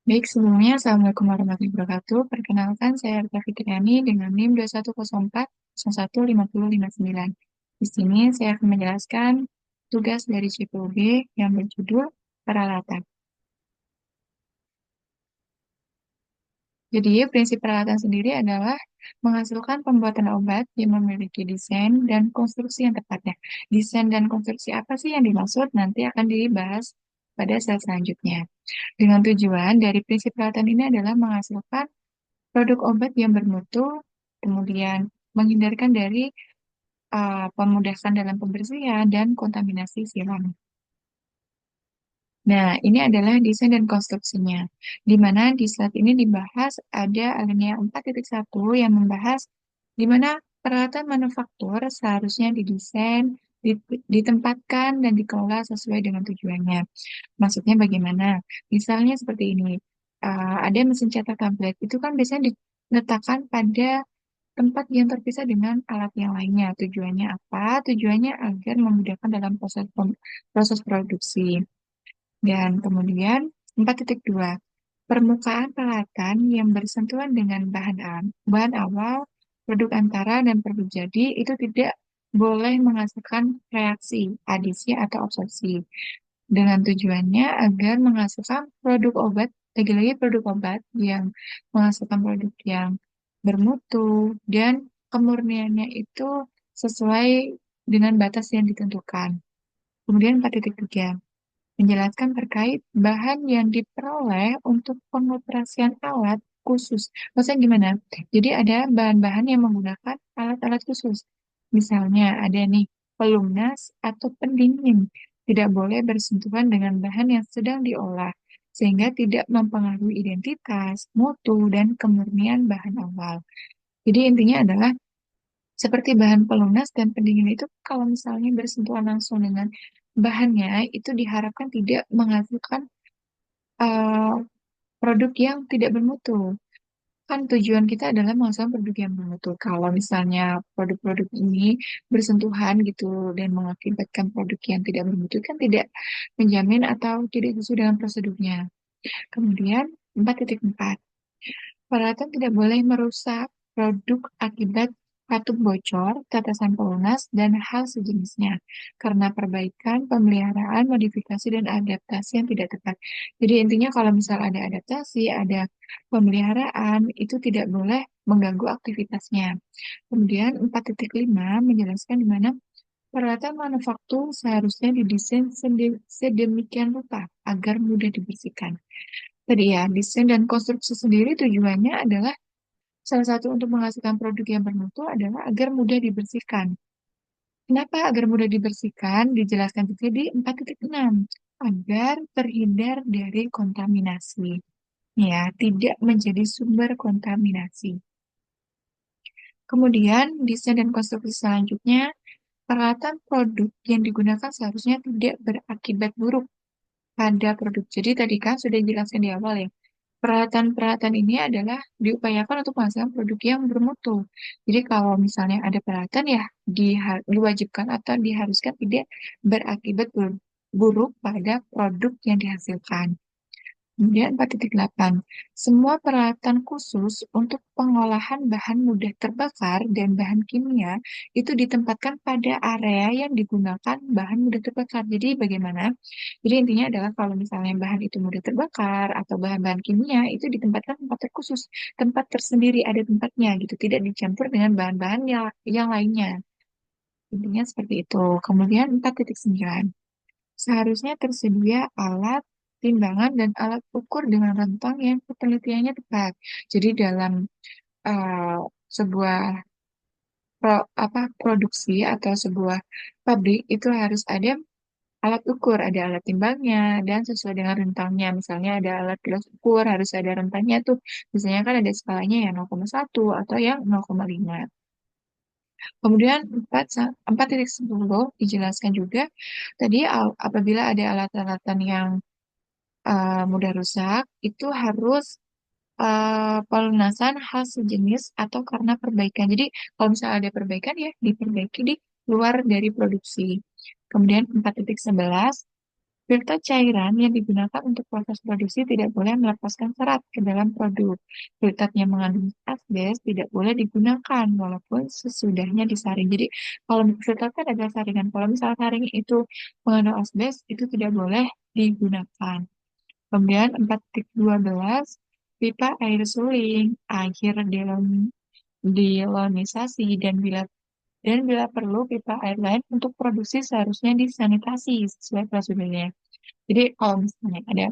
Baik, sebelumnya Assalamualaikum warahmatullahi wabarakatuh. Perkenalkan, saya Arta Fitriani dengan NIM 2104-015059. Di sini saya akan menjelaskan tugas dari CPOB yang berjudul peralatan. Jadi, prinsip peralatan sendiri adalah menghasilkan pembuatan obat yang memiliki desain dan konstruksi yang tepatnya. Desain dan konstruksi apa sih yang dimaksud? Nanti akan dibahas pada slide selanjutnya. Dengan tujuan dari prinsip peralatan ini adalah menghasilkan produk obat yang bermutu, kemudian menghindarkan dari pemudahkan dalam pembersihan dan kontaminasi silang. Nah, ini adalah desain dan konstruksinya, di mana di slide ini dibahas ada alinea 4.1 yang membahas di mana peralatan manufaktur seharusnya didesain, ditempatkan, dan dikelola sesuai dengan tujuannya. Maksudnya bagaimana? Misalnya seperti ini, ada mesin cetak tablet, itu kan biasanya diletakkan pada tempat yang terpisah dengan alat yang lainnya. Tujuannya apa? Tujuannya agar memudahkan dalam proses produksi. Dan kemudian 4.2, permukaan peralatan yang bersentuhan dengan bahan awal, produk antara, dan produk jadi itu tidak boleh menghasilkan reaksi, adisi, atau absorpsi. Dengan tujuannya agar menghasilkan produk obat, lagi-lagi produk obat yang menghasilkan produk yang bermutu dan kemurniannya itu sesuai dengan batas yang ditentukan. Kemudian 4.3, menjelaskan terkait bahan yang diperoleh untuk pengoperasian alat khusus. Maksudnya gimana? Jadi ada bahan-bahan yang menggunakan alat-alat khusus. Misalnya ada nih pelumnas atau pendingin. Tidak boleh bersentuhan dengan bahan yang sedang diolah, sehingga tidak mempengaruhi identitas, mutu, dan kemurnian bahan awal. Jadi intinya adalah seperti bahan pelunas dan pendingin itu kalau misalnya bersentuhan langsung dengan bahannya itu diharapkan tidak menghasilkan eh, produk yang tidak bermutu. Kan tujuan kita adalah menghasilkan produk yang bermutu. Kalau misalnya produk-produk ini bersentuhan gitu dan mengakibatkan produk yang tidak bermutu kan tidak menjamin atau tidak sesuai dengan prosedurnya. Kemudian 4.4, peralatan tidak boleh merusak produk akibat katup bocor, tetesan pelunas, dan hal sejenisnya karena perbaikan, pemeliharaan, modifikasi, dan adaptasi yang tidak tepat. Jadi intinya kalau misal ada adaptasi, ada pemeliharaan, itu tidak boleh mengganggu aktivitasnya. Kemudian 4.5 menjelaskan di mana peralatan manufaktur seharusnya didesain sedemikian rupa agar mudah dibersihkan. Tadi ya, desain dan konstruksi sendiri tujuannya adalah salah satu untuk menghasilkan produk yang bermutu adalah agar mudah dibersihkan. Kenapa agar mudah dibersihkan? Dijelaskan juga di 4.6, agar terhindar dari kontaminasi. Ya, tidak menjadi sumber kontaminasi. Kemudian, desain dan konstruksi selanjutnya, peralatan produk yang digunakan seharusnya tidak berakibat buruk pada produk. Jadi tadi kan sudah dijelaskan di awal ya, peralatan-peralatan ini adalah diupayakan untuk menghasilkan produk yang bermutu. Jadi kalau misalnya ada peralatan ya diwajibkan atau diharuskan tidak berakibat buruk pada produk yang dihasilkan. Kemudian 4.8, semua peralatan khusus untuk pengolahan bahan mudah terbakar dan bahan kimia itu ditempatkan pada area yang digunakan bahan mudah terbakar. Jadi bagaimana? Jadi intinya adalah kalau misalnya bahan itu mudah terbakar atau bahan-bahan kimia itu ditempatkan tempat terkhusus, tempat tersendiri, ada tempatnya gitu, tidak dicampur dengan bahan-bahan yang lainnya. Intinya seperti itu. Kemudian 4.9, seharusnya tersedia alat timbangan dan alat ukur dengan rentang yang penelitiannya tepat. Jadi dalam uh, sebuah produksi atau sebuah pabrik itu harus ada alat ukur, ada alat timbangnya dan sesuai dengan rentangnya. Misalnya ada alat gelas ukur, harus ada rentangnya tuh. Misalnya kan ada skalanya yang 0,1 atau yang 0,5. Kemudian 4.10 dijelaskan juga tadi apabila ada alat-alatan yang mudah rusak, itu harus pelunasan hal sejenis atau karena perbaikan. Jadi kalau misalnya ada perbaikan ya diperbaiki di luar dari produksi. Kemudian 4.11, Filter cairan yang digunakan untuk proses produksi tidak boleh melepaskan serat ke dalam produk. Filter yang mengandung asbes tidak boleh digunakan walaupun sesudahnya disaring. Jadi kalau filter kan ada saringan. Kalau misalnya saring itu mengandung asbes, itu tidak boleh digunakan. Kemudian 4.12 pipa air suling, air delonisasi dan bila perlu pipa air lain untuk produksi seharusnya disanitasi sesuai prosedurnya. Jadi kalau misalnya ada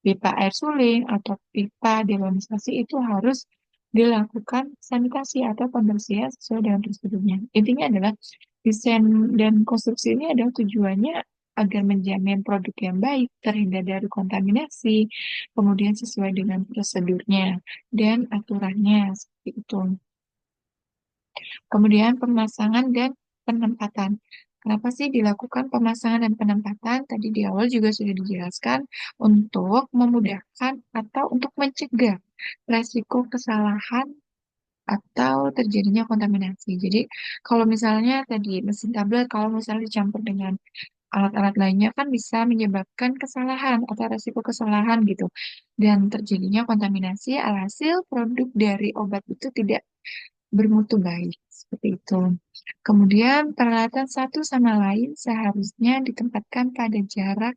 pipa air suling atau pipa delonisasi itu harus dilakukan sanitasi atau pembersihan sesuai dengan prosedurnya. Intinya adalah desain dan konstruksi ini adalah tujuannya agar menjamin produk yang baik, terhindar dari kontaminasi, kemudian sesuai dengan prosedurnya dan aturannya seperti itu. Kemudian pemasangan dan penempatan. Kenapa sih dilakukan pemasangan dan penempatan? Tadi di awal juga sudah dijelaskan untuk memudahkan atau untuk mencegah resiko kesalahan atau terjadinya kontaminasi. Jadi kalau misalnya tadi mesin tablet, kalau misalnya dicampur dengan alat-alat lainnya kan bisa menyebabkan kesalahan atau resiko kesalahan gitu. Dan terjadinya kontaminasi, alhasil produk dari obat itu tidak bermutu baik. Seperti itu. Kemudian peralatan satu sama lain seharusnya ditempatkan pada jarak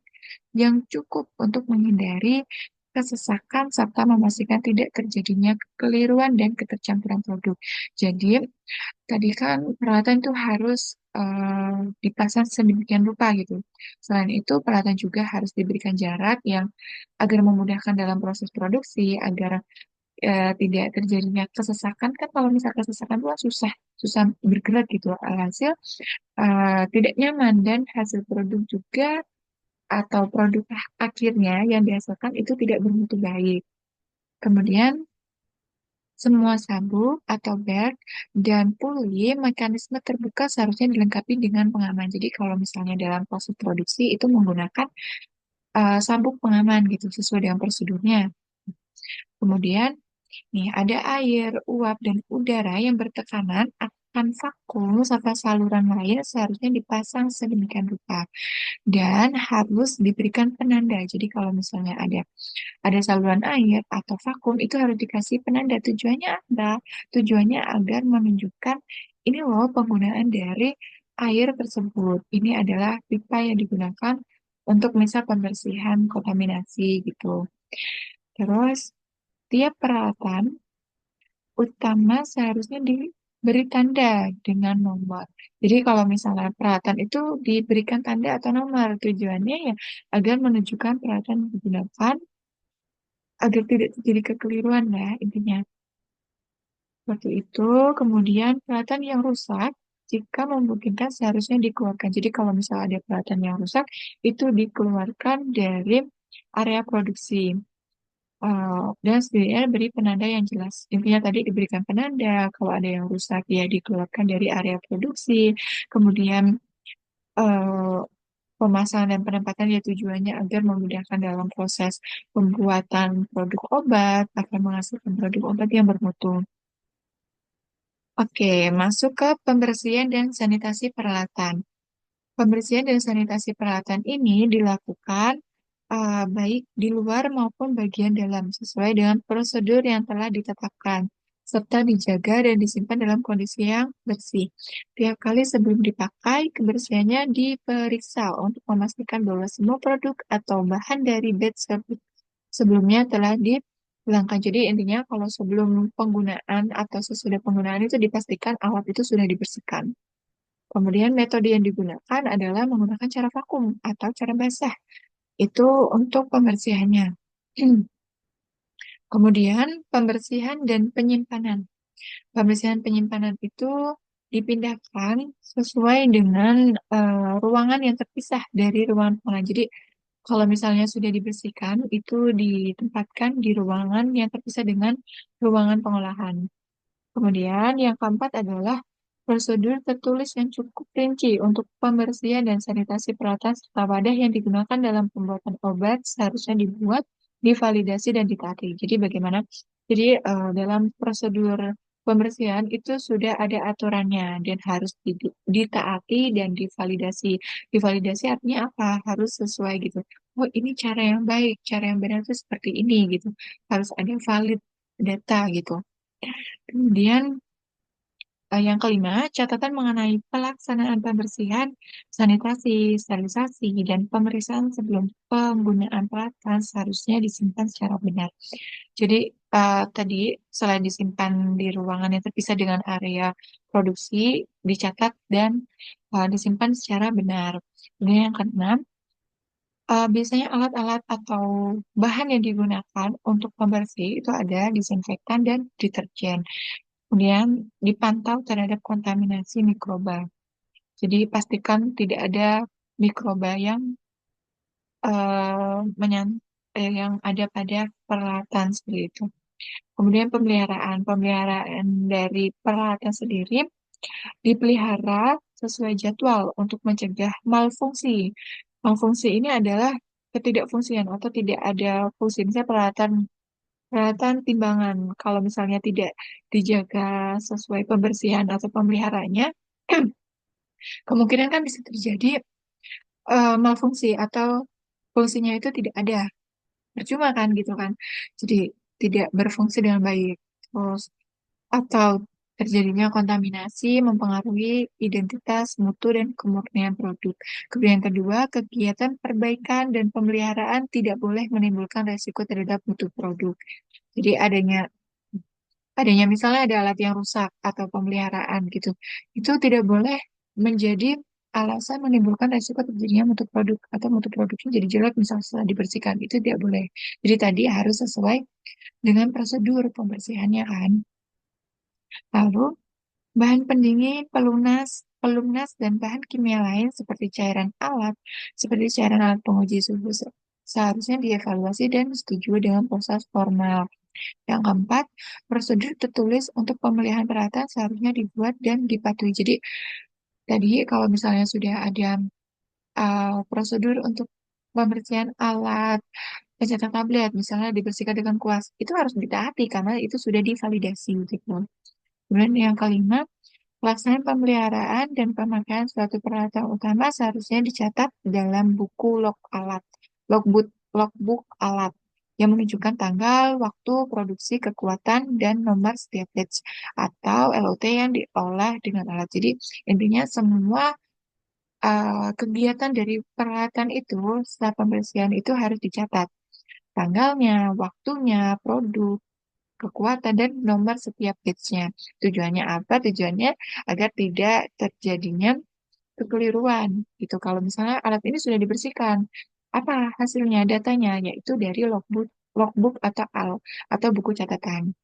yang cukup untuk menghindari kesesakan serta memastikan tidak terjadinya kekeliruan dan ketercampuran produk. Jadi, tadi kan peralatan itu harus dipasang sedemikian rupa gitu. Selain itu, peralatan juga harus diberikan jarak yang agar memudahkan dalam proses produksi, agar tidak terjadinya kesesakan. Kan kalau misalnya kesesakan itu kan susah susah bergerak gitu, alhasil tidak nyaman dan hasil produk juga atau produk akhirnya yang dihasilkan itu tidak bermutu baik. Kemudian semua sabuk atau belt dan puli mekanisme terbuka seharusnya dilengkapi dengan pengaman. Jadi kalau misalnya dalam proses produksi itu menggunakan sabuk pengaman gitu sesuai dengan prosedurnya. Kemudian nih, ada air, uap, dan udara yang bertekanan akan vakum serta saluran lain seharusnya dipasang sedemikian rupa dan harus diberikan penanda. Jadi kalau misalnya ada saluran air atau vakum itu harus dikasih penanda. Tujuannya apa? Tujuannya agar menunjukkan ini loh penggunaan dari air tersebut. Ini adalah pipa yang digunakan untuk misal pembersihan kontaminasi gitu. Terus tiap peralatan utama seharusnya diberi tanda dengan nomor. Jadi kalau misalnya peralatan itu diberikan tanda atau nomor, tujuannya ya agar menunjukkan peralatan yang digunakan agar tidak terjadi kekeliruan ya intinya. Seperti itu, kemudian peralatan yang rusak jika memungkinkan seharusnya dikeluarkan. Jadi kalau misalnya ada peralatan yang rusak, itu dikeluarkan dari area produksi. Dan setidaknya beri penanda yang jelas. Intinya tadi diberikan penanda, kalau ada yang rusak ya dikeluarkan dari area produksi. Kemudian eh, pemasangan dan penempatan ya tujuannya agar memudahkan dalam proses pembuatan produk obat akan menghasilkan produk obat yang bermutu. Oke, masuk ke pembersihan dan sanitasi peralatan. Pembersihan dan sanitasi peralatan ini dilakukan baik di luar maupun bagian dalam sesuai dengan prosedur yang telah ditetapkan, serta dijaga dan disimpan dalam kondisi yang bersih. Tiap kali sebelum dipakai, kebersihannya diperiksa untuk memastikan bahwa semua produk atau bahan dari batch sebelumnya telah dihilangkan. Jadi intinya kalau sebelum penggunaan atau sesudah penggunaan itu dipastikan alat itu sudah dibersihkan. Kemudian metode yang digunakan adalah menggunakan cara vakum atau cara basah. Itu untuk pembersihannya. Kemudian pembersihan dan penyimpanan. Pembersihan penyimpanan itu dipindahkan sesuai dengan ruangan yang terpisah dari ruangan pengolahan. Jadi kalau misalnya sudah dibersihkan, itu ditempatkan di ruangan yang terpisah dengan ruangan pengolahan. Kemudian yang keempat adalah prosedur tertulis yang cukup rinci untuk pembersihan dan sanitasi peralatan serta wadah yang digunakan dalam pembuatan obat seharusnya dibuat, divalidasi, dan ditaati. Jadi bagaimana? Jadi dalam prosedur pembersihan itu sudah ada aturannya dan harus ditaati dan divalidasi. Divalidasi artinya apa? Harus sesuai gitu. Oh, ini cara yang baik, cara yang benar itu seperti ini gitu. Harus ada valid data gitu. Kemudian yang kelima, catatan mengenai pelaksanaan pembersihan, sanitasi, sterilisasi, dan pemeriksaan sebelum penggunaan peralatan seharusnya disimpan secara benar. Jadi tadi selain disimpan di ruangan yang terpisah dengan area produksi, dicatat dan disimpan secara benar. Kemudian yang keenam, biasanya alat-alat atau bahan yang digunakan untuk pembersih itu ada disinfektan dan deterjen. Kemudian dipantau terhadap kontaminasi mikroba. Jadi pastikan tidak ada mikroba yang yang ada pada peralatan seperti itu. Kemudian pemeliharaan dari peralatan sendiri dipelihara sesuai jadwal untuk mencegah malfungsi. Malfungsi ini adalah ketidakfungsian atau tidak ada fungsi. Misalnya peralatan peralatan timbangan, kalau misalnya tidak dijaga sesuai pembersihan atau pemeliharaannya, kemungkinan kan bisa terjadi malfungsi atau fungsinya itu tidak ada. Percuma kan gitu kan. Jadi tidak berfungsi dengan baik. Terus atau terjadinya kontaminasi mempengaruhi identitas, mutu, dan kemurnian produk. Kemudian yang kedua, kegiatan perbaikan dan pemeliharaan tidak boleh menimbulkan resiko terhadap mutu produk. Jadi adanya misalnya ada alat yang rusak atau pemeliharaan gitu, itu tidak boleh menjadi alasan menimbulkan resiko terjadinya mutu produk atau mutu produknya jadi jelek misalnya setelah dibersihkan, itu tidak boleh. Jadi tadi harus sesuai dengan prosedur pembersihannya kan. Lalu bahan pendingin, pelumnas, dan bahan kimia lain seperti cairan alat penguji suhu seharusnya dievaluasi dan disetujui dengan proses formal. Yang keempat, prosedur tertulis untuk pemilihan peralatan seharusnya dibuat dan dipatuhi. Jadi tadi kalau misalnya sudah ada prosedur untuk pembersihan alat, pencetak tablet, misalnya dibersihkan dengan kuas, itu harus ditaati karena itu sudah divalidasi gitu. Kemudian yang kelima, pelaksanaan pemeliharaan dan pemakaian suatu peralatan utama seharusnya dicatat dalam buku logbook alat yang menunjukkan tanggal, waktu, produksi, kekuatan, dan nomor setiap batch atau LOT yang diolah dengan alat. Jadi intinya semua kegiatan dari peralatan itu setelah pembersihan itu harus dicatat. Tanggalnya, waktunya, produk, kekuatan, dan nomor setiap batch-nya. Tujuannya apa? Tujuannya agar tidak terjadinya kekeliruan gitu. Kalau misalnya alat ini sudah dibersihkan, apa hasilnya, datanya, yaitu dari logbook atau buku catatan.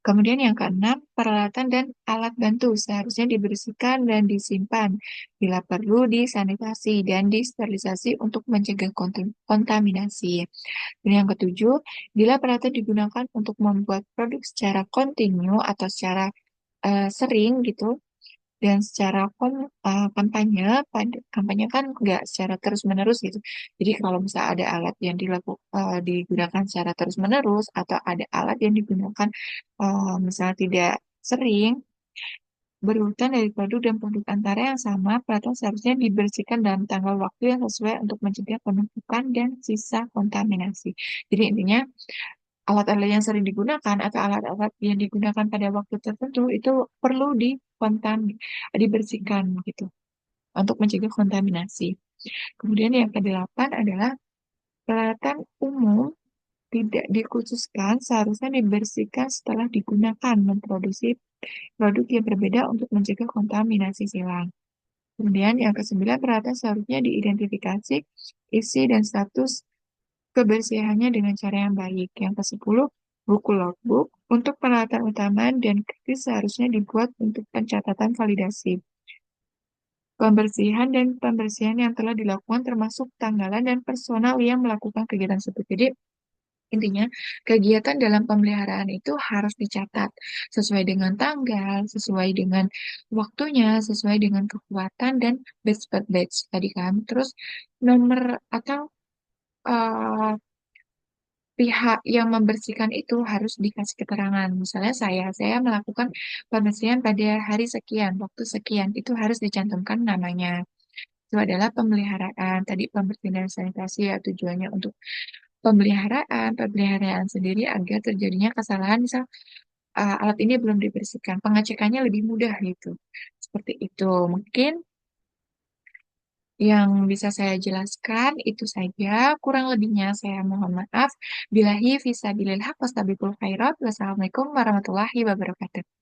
Kemudian yang keenam, peralatan dan alat bantu seharusnya dibersihkan dan disimpan. Bila perlu disanitasi dan disterilisasi untuk mencegah kontaminasi. Dan yang ketujuh, bila peralatan digunakan untuk membuat produk secara kontinu atau secara sering gitu, dan secara kampanye, kampanye kan nggak secara terus-menerus gitu. Jadi kalau misalnya ada alat yang digunakan secara terus-menerus atau ada alat yang digunakan misalnya tidak sering, berurutan dari produk dan produk antara yang sama, peralatan seharusnya dibersihkan dalam tanggal waktu yang sesuai untuk mencegah penumpukan dan sisa kontaminasi. Jadi intinya alat-alat yang sering digunakan atau alat-alat yang digunakan pada waktu tertentu itu perlu dibersihkan gitu untuk mencegah kontaminasi. Kemudian yang kedelapan adalah peralatan umum tidak dikhususkan seharusnya dibersihkan setelah digunakan memproduksi produk yang berbeda untuk mencegah kontaminasi silang. Kemudian yang kesembilan, peralatan seharusnya diidentifikasi isi dan status kebersihannya dengan cara yang baik. Yang ke-10, buku logbook untuk peralatan utama dan kritis seharusnya dibuat untuk pencatatan validasi. Pembersihan dan pembersihan yang telah dilakukan termasuk tanggalan dan personal yang melakukan kegiatan tersebut. Jadi intinya kegiatan dalam pemeliharaan itu harus dicatat sesuai dengan tanggal, sesuai dengan waktunya, sesuai dengan kekuatan dan batch per batch tadi kan. Terus nomor atau eh, pihak yang membersihkan itu harus dikasih keterangan. Misalnya saya melakukan pembersihan pada hari sekian, waktu sekian, itu harus dicantumkan namanya. Itu adalah pemeliharaan. Tadi pembersihan dan sanitasi ya tujuannya untuk pemeliharaan sendiri agar terjadinya kesalahan, misal alat ini belum dibersihkan, pengecekannya lebih mudah gitu. Seperti itu. Mungkin yang bisa saya jelaskan itu saja. Kurang lebihnya saya mohon maaf. Bilahi fisabilillah wastabiqul khairat. Wassalamualaikum warahmatullahi wabarakatuh.